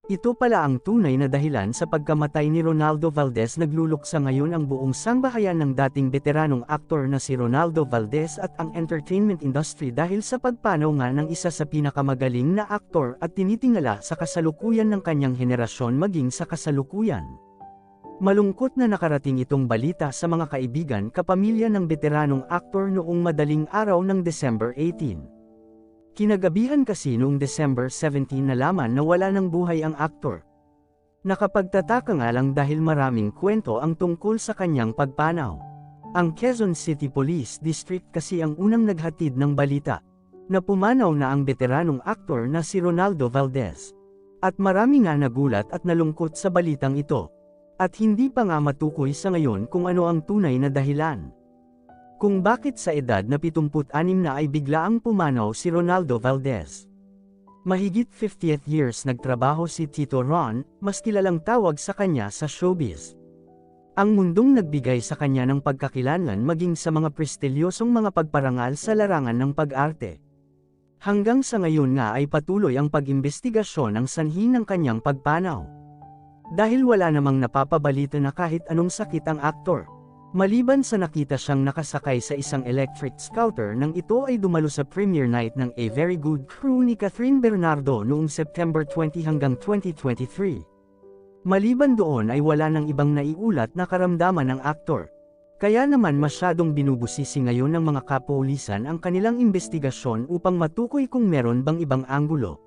Ito pala ang tunay na dahilan sa pagkamatay ni Ronaldo Valdez. Nagluluksa ngayon ang buong sambahayan ng dating veteranong aktor na si Ronaldo Valdez at ang entertainment industry dahil sa pagpanaw nga ng isa sa pinakamagaling na aktor at tinitingala sa kasalukuyan ng kanyang henerasyon maging sa kasalukuyan. Malungkot na nakarating itong balita sa mga kaibigan kapamilya ng veteranong aktor noong madaling araw ng December 18. Kinagabihan kasi noong December 17 nalaman na wala ng buhay ang aktor. Nakapagtataka nga lang dahil maraming kwento ang tungkol sa kanyang pagpanaw. Ang Quezon City Police District kasi ang unang naghatid ng balita na pumanaw na ang veteranong aktor na si Ronaldo Valdez. At marami nga nagulat at nalungkot sa balitang ito. At hindi pa nga matukoy sa ngayon kung ano ang tunay na dahilan. Kung bakit sa edad na 76 na ay biglaang pumanaw si Ronaldo Valdez. Mahigit 50th years nagtrabaho si Tito Ron, mas kilalang tawag sa kanya sa showbiz. Ang mundong nagbigay sa kanya ng pagkakilanlan maging sa mga prestilyosong mga pagparangal sa larangan ng pag-arte. Hanggang sa ngayon nga ay patuloy ang pag-imbestigasyon ng sanhi ng kanyang pagpanaw. Dahil wala namang napapabalita na kahit anong sakit ang aktor. Maliban sa nakita siyang nakasakay sa isang electric scooter nang ito ay dumalo sa premiere night ng A Very Good Crew ni Catherine Bernardo noong September 20 hanggang 2023. Maliban doon ay wala nang ibang naiulat na karamdaman ng aktor. Kaya naman masyadong binubusisi ngayon ng mga kapulisan ang kanilang investigasyon upang matukoy kung meron bang ibang anggulo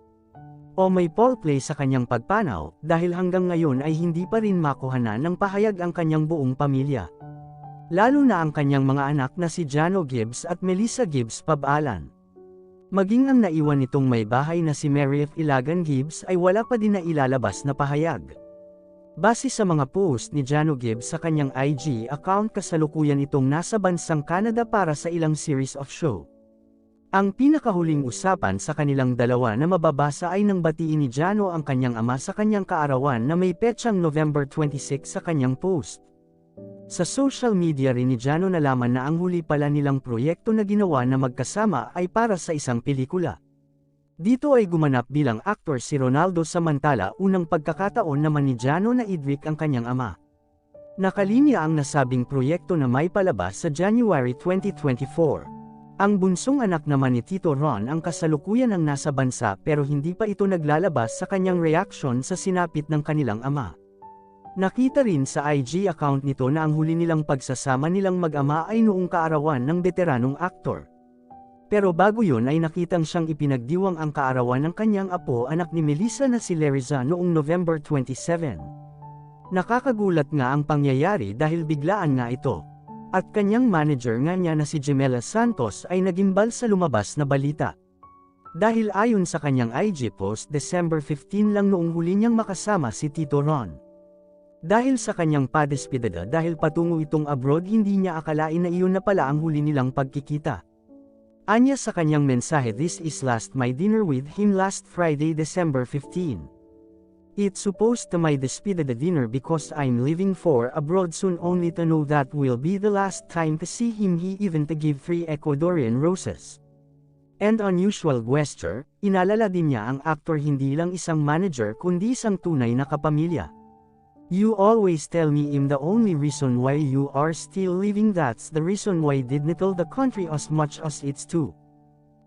o may foul play sa kanyang pagpanaw, dahil hanggang ngayon ay hindi pa rin makuhanan ng pahayag ang kanyang buong pamilya. Lalo na ang kanyang mga anak na si Jano Gibbs at Melissa Gibbs Pabalan. Maging ang naiwan nitong may bahay na si Mary F. Ilagan Gibbs ay wala pa din na ilalabas na pahayag. Base sa mga post ni Jano Gibbs sa kanyang IG account, kasalukuyan itong nasa bansang Canada para sa ilang series of show. Ang pinakahuling usapan sa kanilang dalawa na mababasa ay nang batiin ni Jano ang kanyang ama sa kanyang kaarawan na may petsang November 26 sa kanyang post. Sa social media rin ni Jano nalaman na ang huli pala nilang proyekto na ginawa na magkasama ay para sa isang pelikula. Dito ay gumanap bilang aktor si Ronaldo, samantala unang pagkakataon naman ni Jano na idrik ang kanyang ama. Nakalinya ang nasabing proyekto na may palabas sa January 2024. Ang bunsong anak naman ni Tito Ron ang kasalukuyan ang nasa bansa pero hindi pa ito naglalabas sa kanyang reaksyon sa sinapit ng kanilang ama. Nakita rin sa IG account nito na ang huli nilang pagsasama nilang mag-ama ay noong kaarawan ng veteranong aktor. Pero bago yun ay nakitang siyang ipinagdiwang ang kaarawan ng kanyang apo, anak ni Melissa na si Leriza, noong November 27. Nakakagulat nga ang pangyayari dahil biglaan nga ito. At kanyang manager nga niya na si Gemela Santos ay nagimbal sa lumabas na balita. Dahil ayon sa kanyang IG post, December 15 lang noong huli niyang makasama si Tito Ron. Dahil sa kanyang padespedida dahil patungo itong abroad, hindi niya akalain na iyon na pala ang huli nilang pagkikita. Anya sa kanyang mensahe, "This is last my dinner with him last Friday, December 15. It's supposed to my despedida dinner because I'm leaving for abroad soon, only to know that will be the last time to see him, he even to give 3 Ecuadorian roses." And unusual gesture, inalala din niya ang aktor hindi lang isang manager kundi isang tunay na kapamilya. "You always tell me I'm the only reason why you are still living, that's the reason why did not tell the country as much as it's too.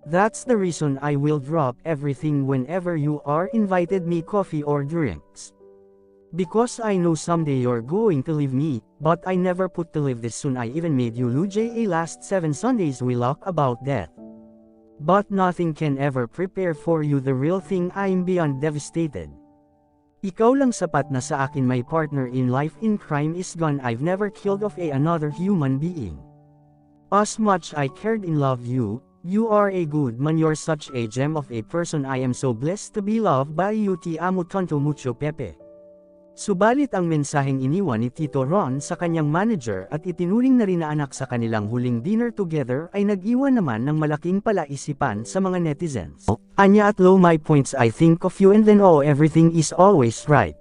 That's the reason I will drop everything whenever you are invited me coffee or drinks. Because I know someday you're going to leave me, but I never put to leave this soon, I even made you luja last 7 Sundays we talk about death. But nothing can ever prepare for you the real thing, I'm beyond devastated. Ikaw lang sapat na sa akin, my partner in life in crime is gone, I've never killed of another human being. As much I cared in love you, you are a good man, you're such a gem of a person, I am so blessed to be loved by you, te amo tanto mucho Pepe." Subalit ang mensaheng iniwan ni Tito Ron sa kanyang manager at itinuring na rin na anak sa kanilang huling dinner together ay nag-iwan naman ng malaking palaisipan sa mga netizens. Anya at low my points, I think of you and then everything is always right.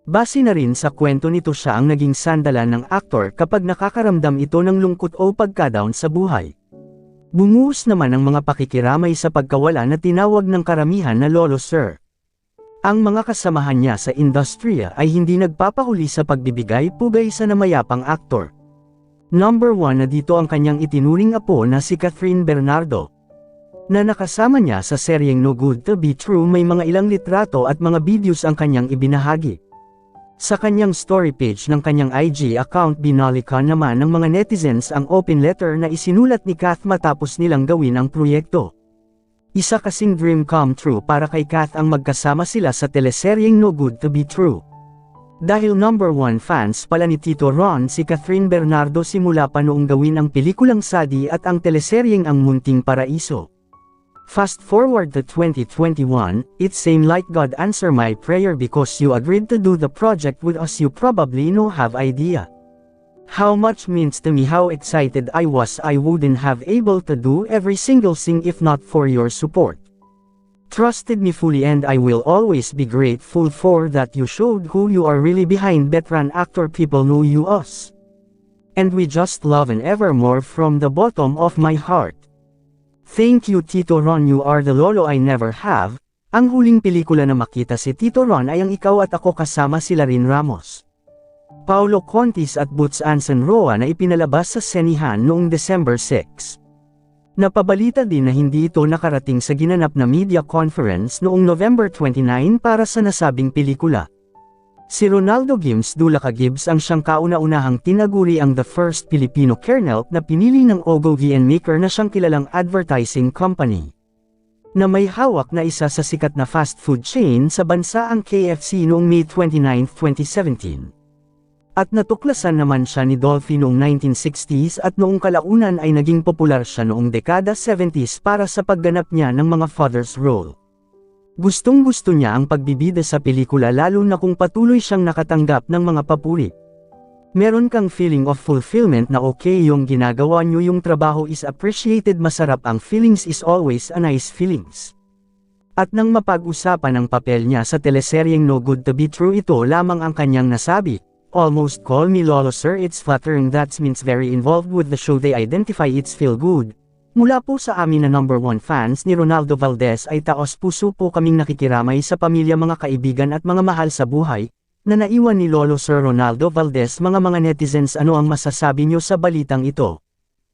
Base na rin sa kwento nito, siya ang naging sandalan ng aktor kapag nakakaramdam ito ng lungkot o pagka-down sa buhay. Bumuhos naman ang mga pakikiramay sa pagkawala na tinawag ng karamihan na Lolo Sir. Ang mga kasamahan niya sa industriya ay hindi nagpapahuli sa pagbibigay pugay sa namayapang aktor. Number 1 na dito ang kanyang itinuring apo na si Catherine Bernardo, na nakasama niya sa seryeng No Good to Be True. May mga ilang litrato at mga videos ang kanyang ibinahagi. Sa kanyang story page ng kanyang IG account, binalikan naman ng mga netizens ang open letter na isinulat ni Kath matapos nilang gawin ang proyekto. Isa kasing dream come true para kay Kath ang magkasama sila sa teleseryeng No Good to Be True. Dahil number 1 fans pala ni Tito Ron si Catherine Bernardo simula pa noong gawin ang pelikulang Sadi at ang teleseryeng Ang Munting Paraiso. Fast forward to 2021, it seemed like God answered my prayer because you agreed to do the project with us. You probably no have idea how much means to me, how excited I was. I wouldn't have able to do every single thing if not for your support. Trusted me fully and I will always be grateful for that. You showed who you are really behind veteran actor. People know you us. And we just love and evermore from the bottom of my heart. Thank you Tito Ron, you are the lolo I never have. Ang huling pelikula na makita si Tito Ron ay ang Ikaw at Ako kasama sila Rin Ramos, Paulo Contis at Boots Anson Roa na ipinalabas sa sinihan noong December 6. Napabalita din na hindi ito nakarating sa ginanap na media conference noong November 29 para sa nasabing pelikula. Si Ronaldo Gims Dulaca Gibbs ang siyang kauna-unahang tinaguri ang the first Filipino kernel na pinili ng Ogogi and Maker na siyang kilalang advertising company, na may hawak na isa sa sikat na fast food chain sa bansa ang KFC noong May 29, 2017. At natuklasan naman siya ni Dolphy noong 1960s at noong kalaunan ay naging popular siya noong dekada 70s para sa pagganap niya ng mga father's role. Gustong-gusto niya ang pagbibida sa pelikula lalo na kung patuloy siyang nakatanggap ng mga papuri. Meron kang feeling of fulfillment na okay yung ginagawa niyo, yung trabaho is appreciated, masarap ang feelings, is always a nice feelings. At nang mapag-usapan ang papel niya sa teleseryeng No Good to Be True, ito lamang ang kanyang nasabi, "Almost call me lolo sir, it's flattering, that means very involved with the show, they identify it's feel good." Mula po sa amin na number 1 fans ni Ronaldo Valdez ay taos puso po kaming nakikiramay sa pamilya, mga kaibigan at mga mahal sa buhay, na naiwan ni Lolo Sir Ronaldo Valdez. Mga netizens, ano ang masasabi nyo sa balitang ito?